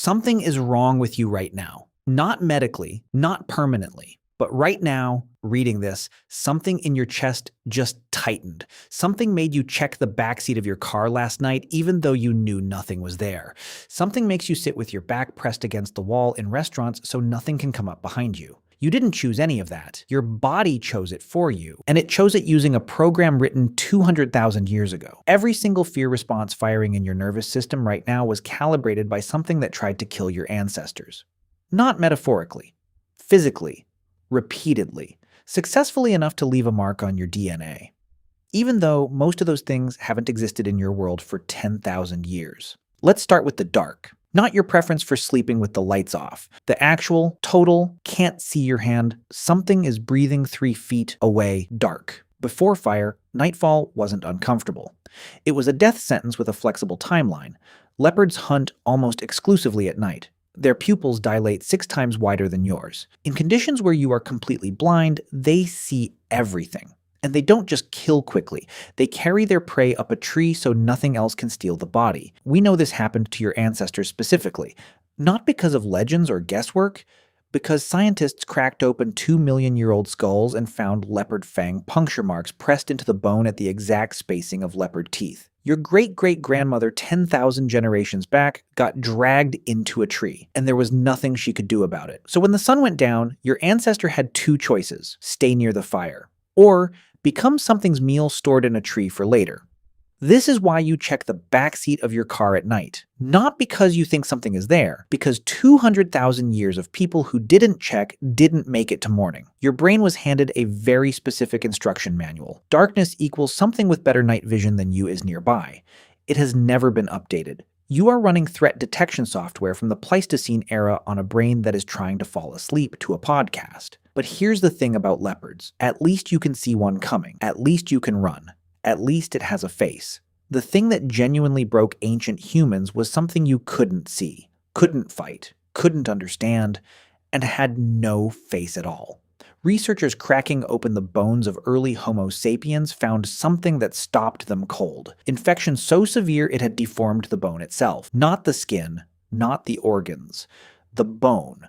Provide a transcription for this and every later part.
Something is wrong with you right now. Not medically, not permanently, but right now, reading this, something in your chest just tightened. Something made you check the backseat of your car last night even though you knew nothing was there. Something makes you sit with your back pressed against the wall in restaurants so nothing can come up behind you. You didn't choose any of that. Your body chose it for you, and it chose it using a program written 200,000 years ago. Every single fear response firing in your nervous system right now was calibrated by something that tried to kill your ancestors. Not metaphorically, physically, repeatedly, successfully enough to leave a mark on your DNA. Even though most of those things haven't existed in your world for 10,000 years. Let's start with the dark. Not your preference for sleeping with the lights off. The actual, total, can't see your hand, something is breathing 3 feet away, dark. Before fire, nightfall wasn't uncomfortable. It was a death sentence with a flexible timeline. Leopards hunt almost exclusively at night. Their pupils dilate 6 times wider than yours. In conditions where you are completely blind, they see everything. And they don't just kill quickly. They carry their prey up a tree so nothing else can steal the body. We know this happened to your ancestors specifically, not because of legends or guesswork, because scientists cracked open 2-million-year-old skulls and found leopard fang puncture marks pressed into the bone at the exact spacing of leopard teeth. Your great-great-grandmother 10,000 generations back got dragged into a tree, and there was nothing she could do about it. So when the sun went down, your ancestor had 2 choices: stay near the fire, or become something's meal stored in a tree for later. This is why you check the backseat of your car at night. Not because you think something is there, because 200,000 years of people who didn't check didn't make it to morning. Your brain was handed a very specific instruction manual. Darkness equals something with better night vision than you is nearby. It has never been updated. You are running threat detection software from the Pleistocene era on a brain that is trying to fall asleep to a podcast. But here's the thing about leopards. At least you can see one coming. At least you can run. At least it has a face. The thing that genuinely broke ancient humans was something you couldn't see, couldn't fight, couldn't understand, and had no face at all. Researchers cracking open the bones of early Homo sapiens found something that stopped them cold. Infection so severe it had deformed the bone itself. Not the skin, not the organs, the bone.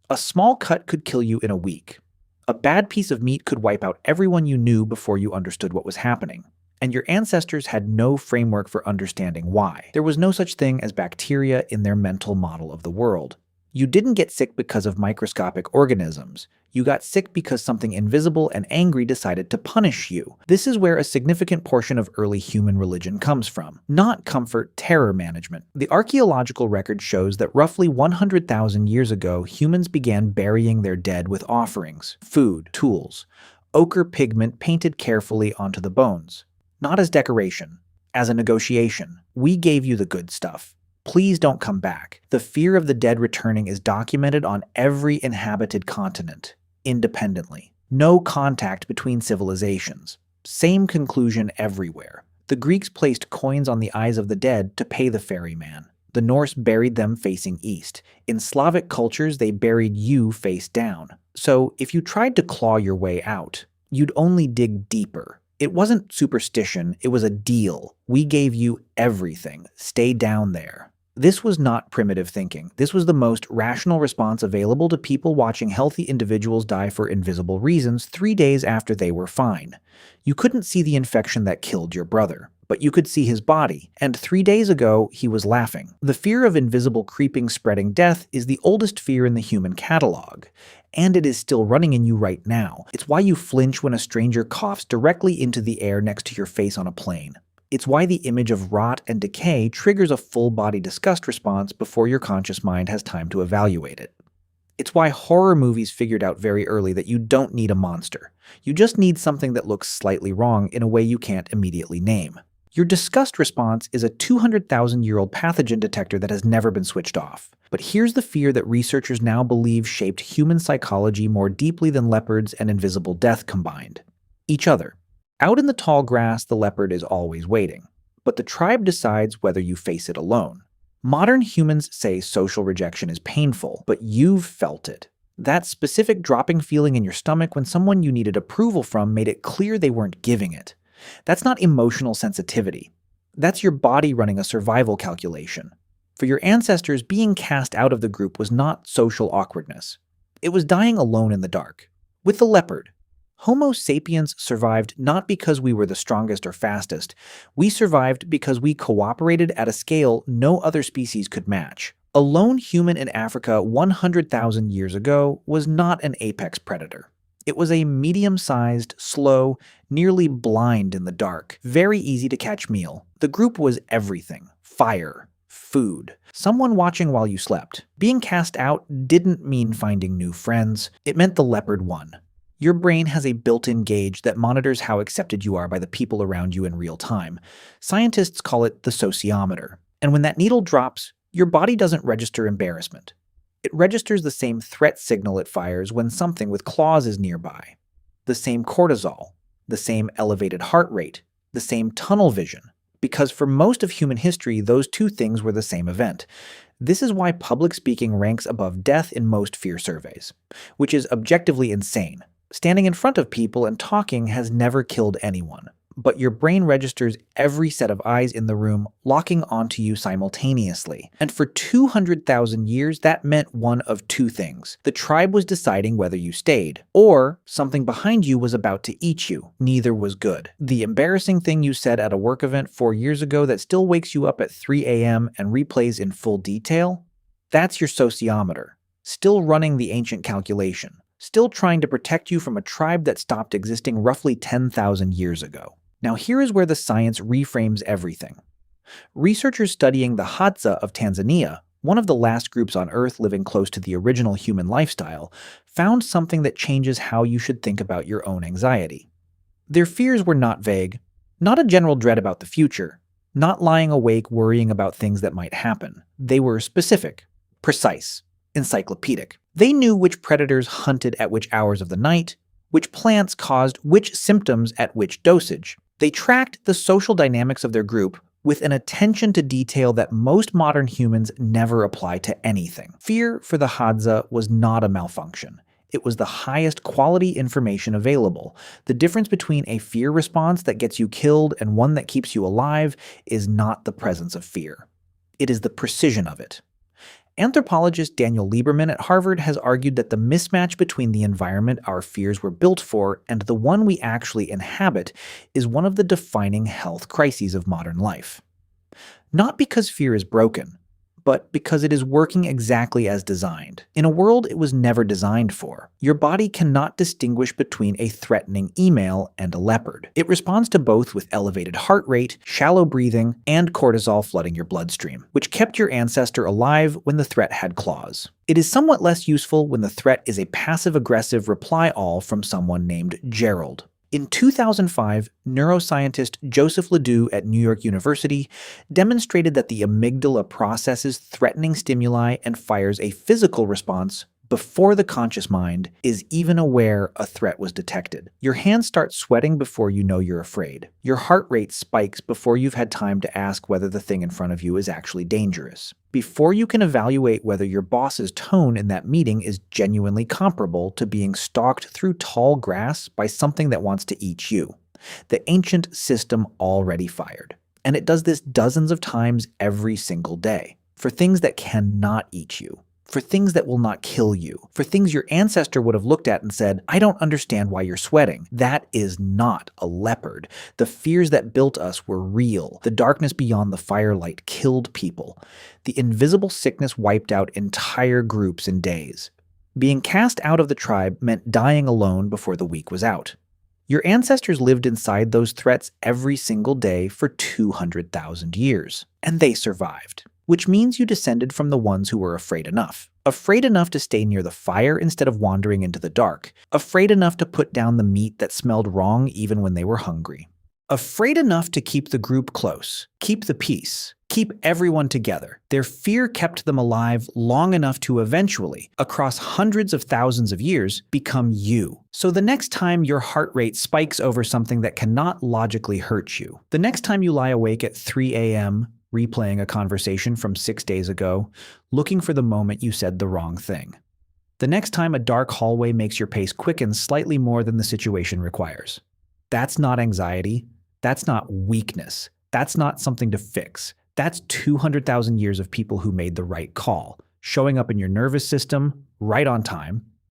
A small cut could kill you in a week. A bad piece of meat could wipe out everyone you knew before you understood what was happening. And your ancestors had no framework for understanding why. There was no such thing as bacteria in their mental model of the world. You didn't get sick because of microscopic organisms. You got sick because something invisible and angry decided to punish you. This is where a significant portion of early human religion comes from. Not comfort, terror management. The archaeological record shows that roughly 100,000 years ago, humans began burying their dead with offerings, food, tools, ochre pigment painted carefully onto the bones. Not as decoration, as a negotiation. We gave you the good stuff. Please don't come back. The fear of the dead returning is documented on every inhabited continent, independently. No contact between civilizations. Same conclusion everywhere. The Greeks placed coins on the eyes of the dead to pay the ferryman. The Norse buried them facing east. In Slavic cultures, they buried you face down. So if you tried to claw your way out, you'd only dig deeper. It wasn't superstition, it was a deal. We gave you everything. Stay down there. This was not primitive thinking. This was the most rational response available to people watching healthy individuals die for invisible reasons 3 days after they were fine. You couldn't see the infection that killed your brother, but you could see his body, and 3 days ago he was laughing. The fear of invisible creeping, spreading death is the oldest fear in the human catalog, and it is still running in you right now. It's why you flinch when a stranger coughs directly into the air next to your face on a plane. It's why the image of rot and decay triggers a full-body disgust response before your conscious mind has time to evaluate it. It's why horror movies figured out very early that you don't need a monster. You just need something that looks slightly wrong in a way you can't immediately name. Your disgust response is a 200,000-year-old pathogen detector that has never been switched off. But here's the fear that researchers now believe shaped human psychology more deeply than leopards and invisible death combined. Each other. Out in the tall grass, the leopard is always waiting, but the tribe decides whether you face it alone. Modern humans say social rejection is painful, but you've felt it. That specific dropping feeling in your stomach when someone you needed approval from made it clear they weren't giving it. That's not emotional sensitivity. That's your body running a survival calculation. For your ancestors, being cast out of the group was not social awkwardness. It was dying alone in the dark. With the leopard, Homo sapiens survived not because we were the strongest or fastest. We survived because we cooperated at a scale no other species could match. A lone human in Africa 100,000 years ago was not an apex predator. It was a medium-sized, slow, nearly blind in the dark, very easy to catch meal. The group was everything: fire, food, someone watching while you slept. Being cast out didn't mean finding new friends. It meant the leopard won. Your brain has a built-in gauge that monitors how accepted you are by the people around you in real time. Scientists call it the sociometer. And when that needle drops, your body doesn't register embarrassment. It registers the same threat signal it fires when something with claws is nearby. The same cortisol, the same elevated heart rate, the same tunnel vision. Because for most of human history, those two things were the same event. This is why public speaking ranks above death in most fear surveys, which is objectively insane. Standing in front of people and talking has never killed anyone, but your brain registers every set of eyes in the room locking onto you simultaneously. And for 200,000 years, that meant one of two things. The tribe was deciding whether you stayed, or something behind you was about to eat you. Neither was good. The embarrassing thing you said at a work event 4 years ago that still wakes you up at 3 a.m. and replays in full detail? That's your sociometer, still running the ancient calculation. Still trying to protect you from a tribe that stopped existing roughly 10,000 years ago. Now here is where the science reframes everything. Researchers studying the Hadza of Tanzania, one of the last groups on Earth living close to the original human lifestyle, found something that changes how you should think about your own anxiety. Their fears were not vague, not a general dread about the future, not lying awake worrying about things that might happen. They were specific, precise, encyclopedic. They knew which predators hunted at which hours of the night, which plants caused which symptoms at which dosage. They tracked the social dynamics of their group with an attention to detail that most modern humans never apply to anything. Fear for the Hadza was not a malfunction. It was the highest quality information available. The difference between a fear response that gets you killed and one that keeps you alive is not the presence of fear. It is the precision of it. Anthropologist Daniel Lieberman at Harvard has argued that the mismatch between the environment our fears were built for and the one we actually inhabit is one of the defining health crises of modern life. Not because fear is broken, but because it is working exactly as designed. In a world it was never designed for, your body cannot distinguish between a threatening email and a leopard. It responds to both with elevated heart rate, shallow breathing, and cortisol flooding your bloodstream, which kept your ancestor alive when the threat had claws. It is somewhat less useful when the threat is a passive-aggressive reply-all from someone named Gerald. In 2005, neuroscientist Joseph Ledoux at New York University demonstrated that the amygdala processes threatening stimuli and fires a physical response before the conscious mind is even aware a threat was detected. Your hands start sweating before you know you're afraid. Your heart rate spikes before you've had time to ask whether the thing in front of you is actually dangerous. Before you can evaluate whether your boss's tone in that meeting is genuinely comparable to being stalked through tall grass by something that wants to eat you. The ancient system already fired. And it does this dozens of times every single day. For things that cannot eat you. For things that will not kill you, for things your ancestor would have looked at and said, I don't understand why you're sweating. That is not a leopard. The fears that built us were real. The darkness beyond the firelight killed people. The invisible sickness wiped out entire groups in days. Being cast out of the tribe meant dying alone before the week was out. Your ancestors lived inside those threats every single day for 200,000 years, and they survived. Which means you descended from the ones who were afraid enough. Afraid enough to stay near the fire instead of wandering into the dark. Afraid enough to put down the meat that smelled wrong even when they were hungry. Afraid enough to keep the group close, keep the peace, keep everyone together. Their fear kept them alive long enough to eventually, across hundreds of thousands of years, become you. So the next time your heart rate spikes over something that cannot logically hurt you, the next time you lie awake at 3 a.m., replaying a conversation from 6 days ago, looking for the moment you said the wrong thing. The next time a dark hallway makes your pace quicken slightly more than the situation requires. That's not anxiety. That's not weakness. That's not something to fix. That's 200,000 years of people who made the right call, showing up in your nervous system right on time,